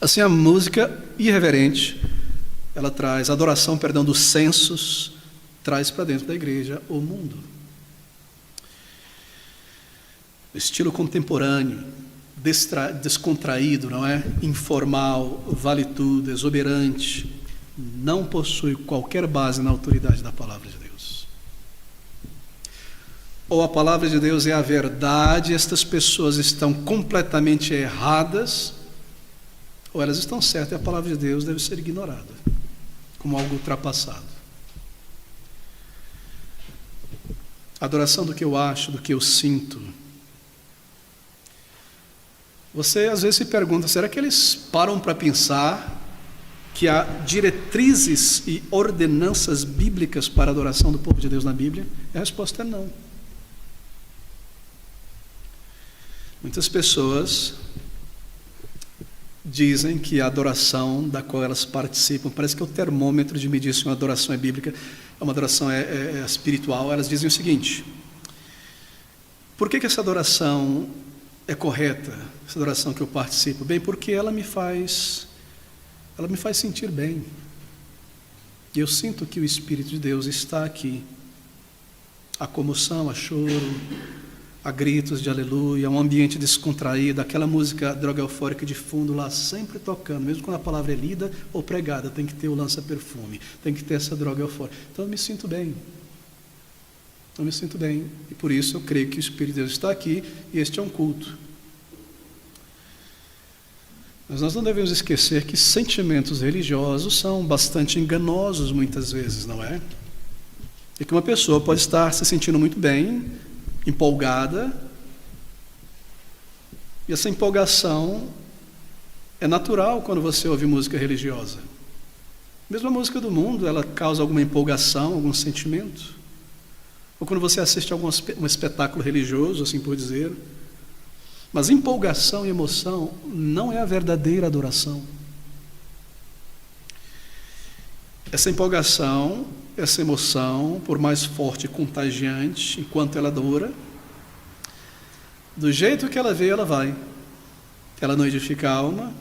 Assim, a música irreverente, ela traz a adoração, perdão, dos sensos, traz para dentro da igreja o mundo. O estilo contemporâneo, descontraído, não é? Informal, vale tudo, exuberante, não possui qualquer base na autoridade da palavra de Deus. Ou a palavra de Deus é a verdade, estas pessoas estão completamente erradas, ou elas estão certas e a palavra de Deus deve ser ignorada como algo ultrapassado. A adoração do que eu acho, do que eu sinto, Você às vezes se pergunta, será que eles param para pensar que há diretrizes e ordenanças bíblicas para a adoração do povo de Deus na Bíblia? A resposta é não. Muitas pessoas dizem que a adoração da qual elas participam, parece que é o termômetro de medir se uma adoração é bíblica, uma adoração é espiritual. Elas dizem o seguinte: por que essa adoração é correta, essa adoração que eu participo? Bem, porque ela me faz sentir bem. E eu sinto que o Espírito de Deus está aqui. Há comoção, há choro, há gritos de aleluia, um ambiente descontraído, aquela música droga eufórica de fundo lá sempre tocando, mesmo quando a palavra é lida ou pregada, tem que ter o lança-perfume, tem que ter essa droga eufórica. Então eu me sinto bem. E por isso eu creio que o Espírito de Deus está aqui e este é um culto. Mas nós não devemos esquecer que sentimentos religiosos são bastante enganosos muitas vezes, não é? E que uma pessoa pode estar se sentindo muito bem, empolgada, e essa empolgação é natural quando você ouve música religiosa. Mesmo a música do mundo, ela causa alguma empolgação, algum sentimento. Ou quando você assiste a um espetáculo religioso, assim por dizer. Mas empolgação e emoção não é a verdadeira adoração. Essa empolgação, essa emoção, por mais forte e contagiante, enquanto ela dura, do jeito que ela veio, ela vai. Ela não edifica a alma,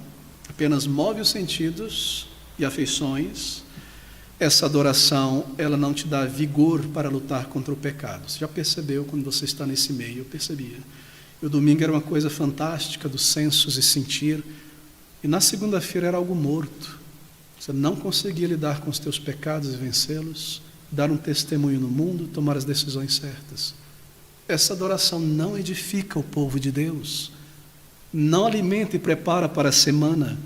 apenas move os sentidos e afeições. Essa adoração, ela não te dá vigor para lutar contra o pecado. Você já percebeu quando você está nesse meio? Eu percebia. E o domingo era uma coisa fantástica dos sensos e sentir. E na segunda-feira era algo morto. Você não conseguia lidar com os teus pecados e vencê-los, dar um testemunho no mundo, tomar as decisões certas. Essa adoração não edifica o povo de Deus. Não alimenta e prepara para a semana.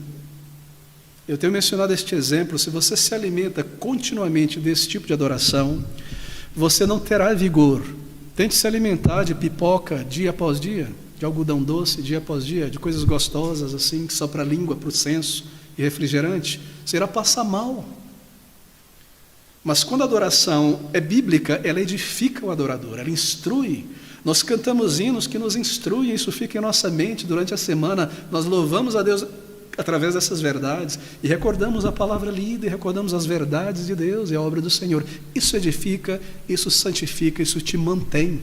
Eu tenho mencionado este exemplo. Se você se alimenta continuamente desse tipo de adoração, você não terá vigor. Tente se alimentar de pipoca dia após dia, de algodão doce dia após dia, de coisas gostosas assim, que só para a língua, para o senso, e refrigerante. Você irá passar mal. Mas quando a adoração é bíblica, ela edifica o adorador, ela instrui. Nós cantamos hinos que nos instruem, isso fica em nossa mente durante a semana. Nós louvamos a Deus através dessas verdades e recordamos a palavra lida e recordamos as verdades de Deus e a obra do Senhor. Isso edifica, isso santifica, isso te mantém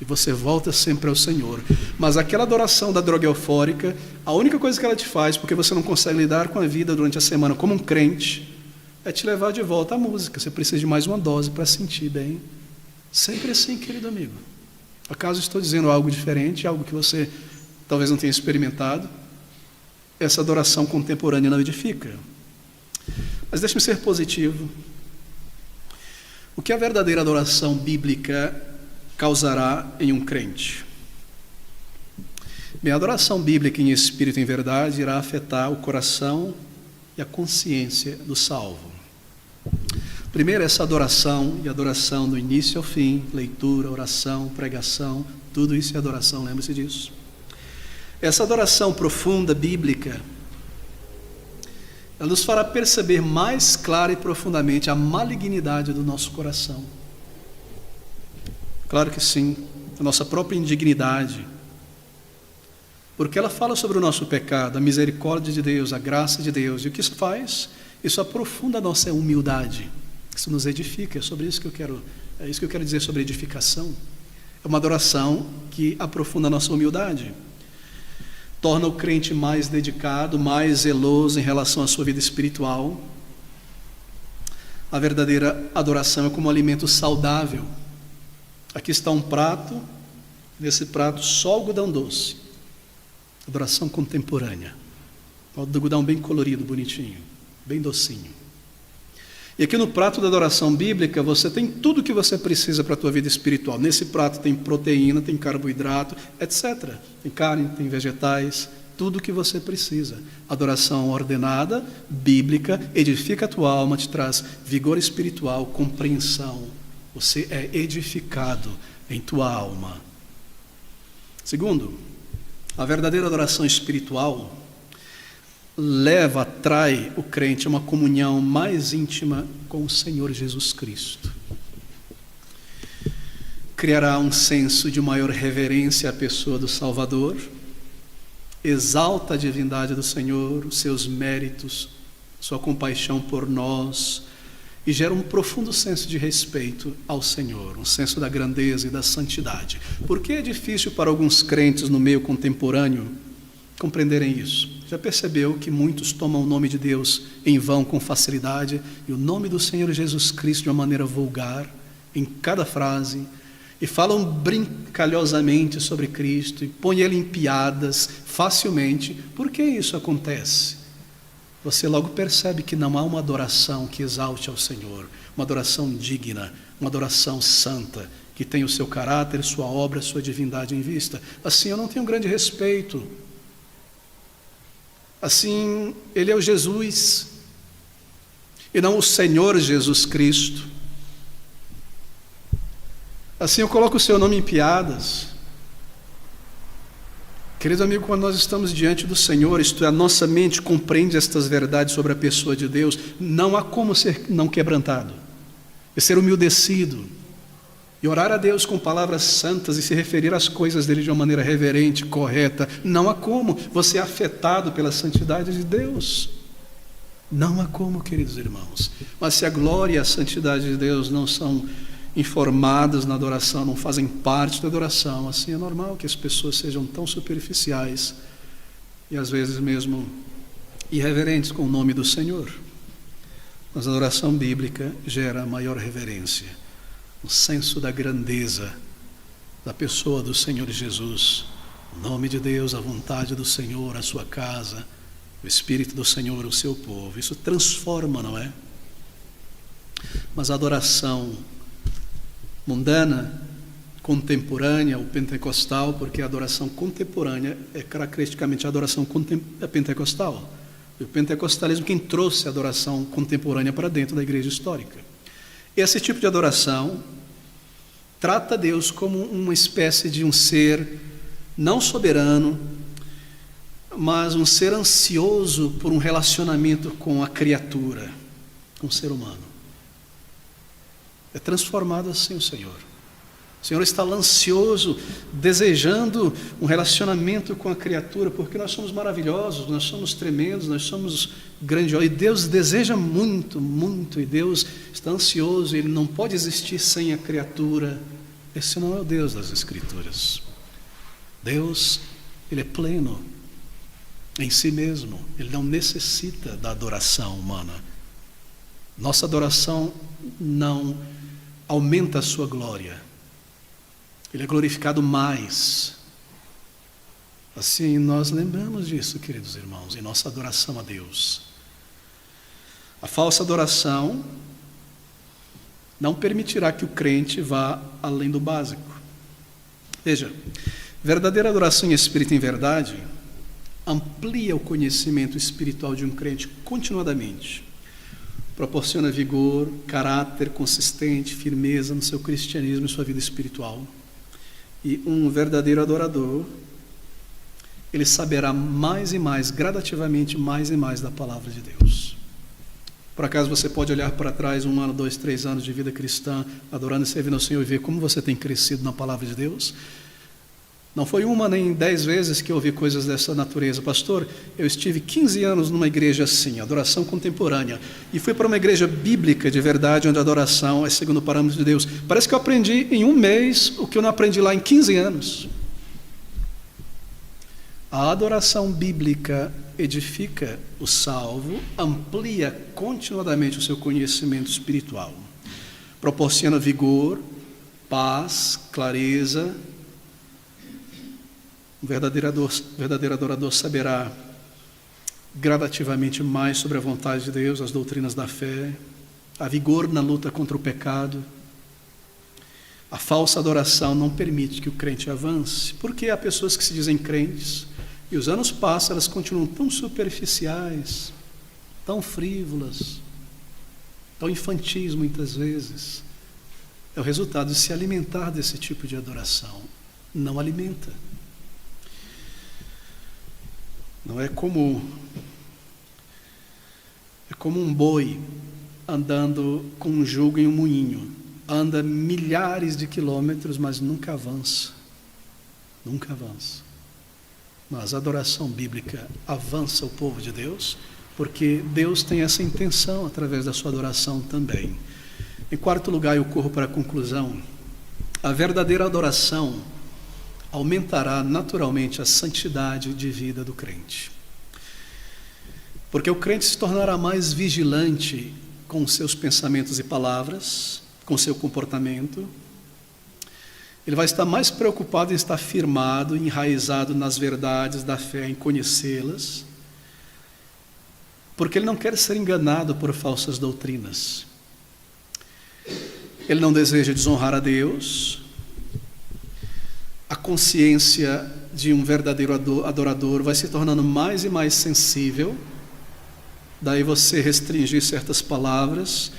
e você volta sempre ao Senhor. Mas aquela adoração da droga eufórica, a única coisa que ela te faz, porque você não consegue lidar com a vida durante a semana como um crente, é te levar de volta à música. Você precisa de mais uma dose para sentir bem. Sempre assim, querido amigo. Acaso estou dizendo algo diferente, algo que você talvez não tenha experimentado? Essa adoração contemporânea não edifica. Mas deixe-me ser positivo. O que a verdadeira adoração bíblica causará em um crente? Bem, a adoração bíblica em espírito e em verdade irá afetar o coração e a consciência do salvo. Primeiro, essa adoração, e adoração do início ao fim, leitura, oração, pregação, tudo isso é adoração, lembre-se disso. Essa adoração profunda, bíblica, ela nos fará perceber mais clara e profundamente a malignidade do nosso coração. Claro que sim, a nossa própria indignidade, porque ela fala sobre o nosso pecado, a misericórdia de Deus, a graça de Deus. E o que isso faz? Isso aprofunda a nossa humildade, isso nos edifica. É sobre isso que eu quero dizer sobre edificação. É uma adoração que aprofunda a nossa humildade. Torna o crente mais dedicado, mais zeloso em relação à sua vida espiritual. A verdadeira adoração é como um alimento saudável. Aqui está um prato, nesse prato só algodão doce. Adoração contemporânea. Um algodão bem colorido, bonitinho, bem docinho. E aqui no prato da adoração bíblica, você tem tudo o que você precisa para a tua vida espiritual. Nesse prato tem proteína, tem carboidrato, etc. Tem carne, tem vegetais, tudo o que você precisa. Adoração ordenada, bíblica, edifica a tua alma, te traz vigor espiritual, compreensão. Você é edificado em tua alma. Segundo, A verdadeira adoração espiritual atrai o crente a uma comunhão mais íntima com o Senhor Jesus Cristo. Criará um senso de maior reverência à pessoa do Salvador, exalta a divindade do Senhor, os seus méritos, sua compaixão por nós, e gera um profundo senso de respeito ao Senhor, um senso da grandeza e da santidade. Por que é difícil para alguns crentes no meio contemporâneo compreenderem isso? Já percebeu que muitos tomam o nome de Deus em vão com facilidade e o nome do Senhor Jesus Cristo de uma maneira vulgar, em cada frase, e falam brincalhosamente sobre Cristo e põem Ele em piadas facilmente? Por que isso acontece? Você logo percebe que não há uma adoração que exalte ao Senhor, uma adoração digna, uma adoração santa, que tem o seu caráter, sua obra, sua divindade em vista. Assim eu não tenho grande respeito. Assim, Ele é o Jesus, e não o Senhor Jesus Cristo. Assim eu coloco o seu nome em piadas. Querido amigo, quando nós estamos diante do Senhor, isto é, a nossa mente compreende estas verdades sobre a pessoa de Deus, não há como ser não quebrantado, é ser humildecido, e orar a Deus com palavras santas e se referir às coisas dele de uma maneira reverente, correta. Não há como você é afetado pela santidade de Deus. Não há como, queridos irmãos. Mas se a glória e a santidade de Deus não são informadas na adoração, não fazem parte da adoração, assim é normal que as pessoas sejam tão superficiais e às vezes mesmo irreverentes com o nome do Senhor. Mas a adoração bíblica gera maior reverência, o senso da grandeza da pessoa do Senhor Jesus, o nome de Deus, a vontade do Senhor, a sua casa, o Espírito do Senhor, o seu povo. Isso transforma, não é? Mas a adoração mundana, contemporânea, ou pentecostal, porque a adoração contemporânea é caracteristicamente a adoração pentecostal. E o pentecostalismo quem trouxe a adoração contemporânea para dentro da igreja histórica. Esse tipo de adoração trata Deus como uma espécie de um ser não soberano, mas um ser ansioso por um relacionamento com a criatura, com o ser humano. É transformado assim o Senhor. O Senhor está ansioso, desejando um relacionamento com a criatura, porque nós somos maravilhosos, nós somos tremendos, nós somos grandiosos, e Deus deseja muito, muito, e Deus está ansioso, Ele não pode existir sem a criatura. Esse não é o Deus das Escrituras. Deus, Ele é pleno em si mesmo, Ele não necessita da adoração humana. Nossa adoração não aumenta a sua glória. Ele é glorificado mais. Assim, nós lembramos disso, queridos irmãos, em nossa adoração a Deus. A falsa adoração não permitirá que o crente vá além do básico. Veja, verdadeira adoração em espírito e em verdade amplia o conhecimento espiritual de um crente continuadamente. Proporciona vigor, caráter consistente, firmeza no seu cristianismo e sua vida espiritual. E um verdadeiro adorador, ele saberá mais e mais, gradativamente, mais e mais da palavra de Deus. Por acaso você pode olhar para trás 1 ano, 2, 3 anos de vida cristã, adorando e servindo ao Senhor, e ver como você tem crescido na palavra de Deus? Não foi uma nem 10 vezes que eu ouvi coisas dessa natureza. Pastor, eu estive 15 anos numa igreja assim, adoração contemporânea, e fui para uma igreja bíblica de verdade, onde a adoração é segundo o parâmetro de Deus. Parece que eu aprendi em um mês o que eu não aprendi lá em 15 anos. A adoração bíblica edifica o salvo, amplia continuadamente o seu conhecimento espiritual, proporciona vigor, paz, clareza. O verdadeiro adorador saberá gradativamente mais sobre a vontade de Deus, as doutrinas da fé, a vigor na luta contra o pecado. A falsa adoração não permite que o crente avance, porque há pessoas que se dizem crentes e os anos passam, elas continuam tão superficiais, tão frívolas, tão infantis muitas vezes. É o resultado de se alimentar desse tipo de adoração. Não alimenta. Não é como um boi andando com um jugo em um moinho. Anda milhares de quilômetros, mas nunca avança. Nunca avança. Mas a adoração bíblica avança o povo de Deus, porque Deus tem essa intenção através da sua adoração também. Em quarto lugar, eu corro para a conclusão. A verdadeira adoração aumentará naturalmente a santidade de vida do crente. Porque o crente se tornará mais vigilante com seus pensamentos e palavras, com seu comportamento. Ele vai estar mais preocupado em estar firmado, enraizado nas verdades da fé, em conhecê-las, porque ele não quer ser enganado por falsas doutrinas. Ele não deseja desonrar a Deus. A consciência de um verdadeiro adorador vai se tornando mais e mais sensível. Daí você restringir certas palavras,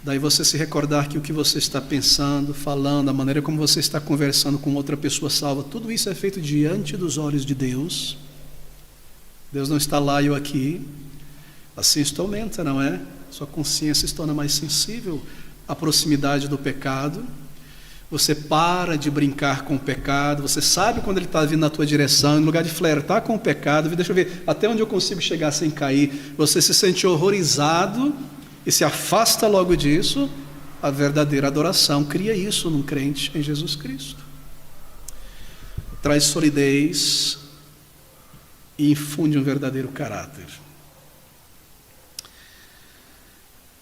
daí você se recordar que o que você está pensando, falando, a maneira como você está conversando com outra pessoa salva, tudo isso é feito diante dos olhos de Deus. Deus não está lá e eu aqui. Assim isto aumenta, não é? Sua consciência se torna mais sensível à proximidade do pecado. Você para de brincar com o pecado. Você sabe quando ele está vindo na tua direção. Em lugar de flertar com o pecado, deixa eu ver até onde eu consigo chegar sem cair. Você se sente horrorizado e se afasta logo disso. A verdadeira adoração cria isso num crente em Jesus Cristo. Traz solidez e infunde um verdadeiro caráter.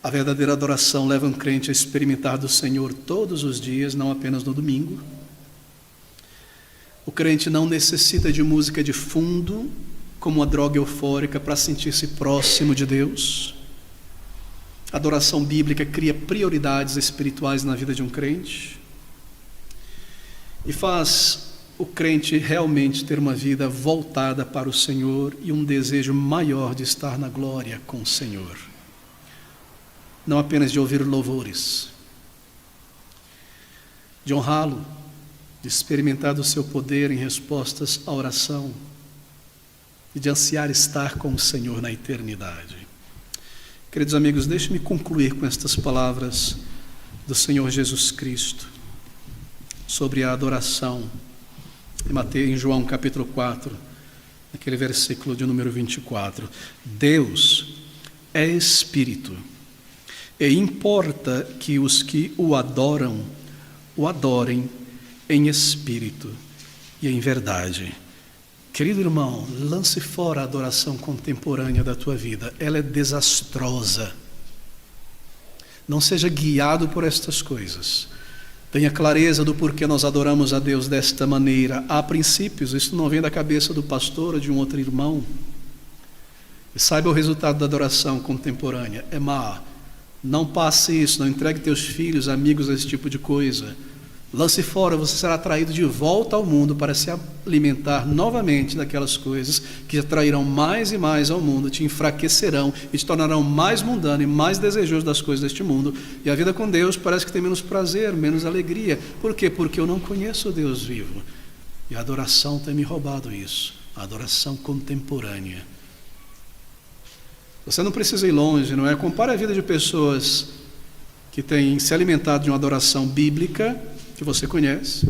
A verdadeira adoração leva um crente a experimentar do Senhor todos os dias, não apenas no domingo. O crente não necessita de música de fundo, como uma droga eufórica, para sentir-se próximo de Deus. A adoração bíblica cria prioridades espirituais na vida de um crente e faz o crente realmente ter uma vida voltada para o Senhor e um desejo maior de estar na glória com o Senhor. Não apenas de ouvir louvores, de honrá-lo, de experimentar do seu poder em respostas à oração e de ansiar estar com o Senhor na eternidade. Queridos amigos, deixe-me concluir com estas palavras do Senhor Jesus Cristo sobre a adoração em João capítulo 4, naquele versículo de número 24. Deus é Espírito, e importa que os que o adoram, o adorem em espírito e em verdade. Querido irmão, lance fora a adoração contemporânea da tua vida. Ela é desastrosa. Não seja guiado por estas coisas. Tenha clareza do porquê nós adoramos a Deus desta maneira. Há princípios, isso não vem da cabeça do pastor ou de um outro irmão. E saiba o resultado da adoração contemporânea. É má. Não passe isso, não entregue teus filhos, amigos a esse tipo de coisa. Lance fora, você será atraído de volta ao mundo para se alimentar novamente daquelas coisas que te atrairão mais e mais ao mundo, te enfraquecerão e te tornarão mais mundano e mais desejoso das coisas deste mundo. E a vida com Deus parece que tem menos prazer, menos alegria. Por quê? Porque eu não conheço o Deus vivo. E a adoração tem me roubado isso, a adoração contemporânea. Você não precisa ir longe, não é? Compare a vida de pessoas que têm se alimentado de uma adoração bíblica, que você conhece,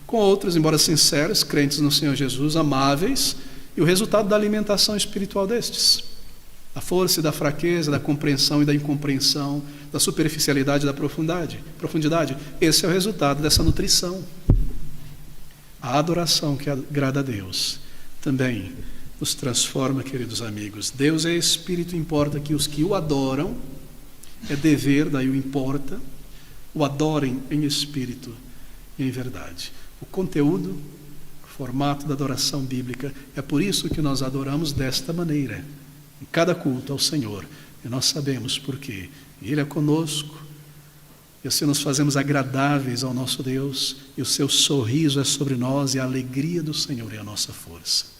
com outras, embora sinceras, crentes no Senhor Jesus, amáveis, e o resultado da alimentação espiritual destes. Da força e da fraqueza, da compreensão e da incompreensão, da superficialidade e da profundidade. Esse é o resultado dessa nutrição. A adoração que agrada a Deus também nos transforma, queridos amigos. Deus é Espírito, importa que os que o adoram, é dever, daí o importa, o adorem em espírito e em verdade. O conteúdo, o formato da adoração bíblica, é por isso que nós adoramos desta maneira, em cada culto ao Senhor. E nós sabemos por quê. Ele é conosco, e assim nos fazemos agradáveis ao nosso Deus, e o seu sorriso é sobre nós, e a alegria do Senhor é a nossa força.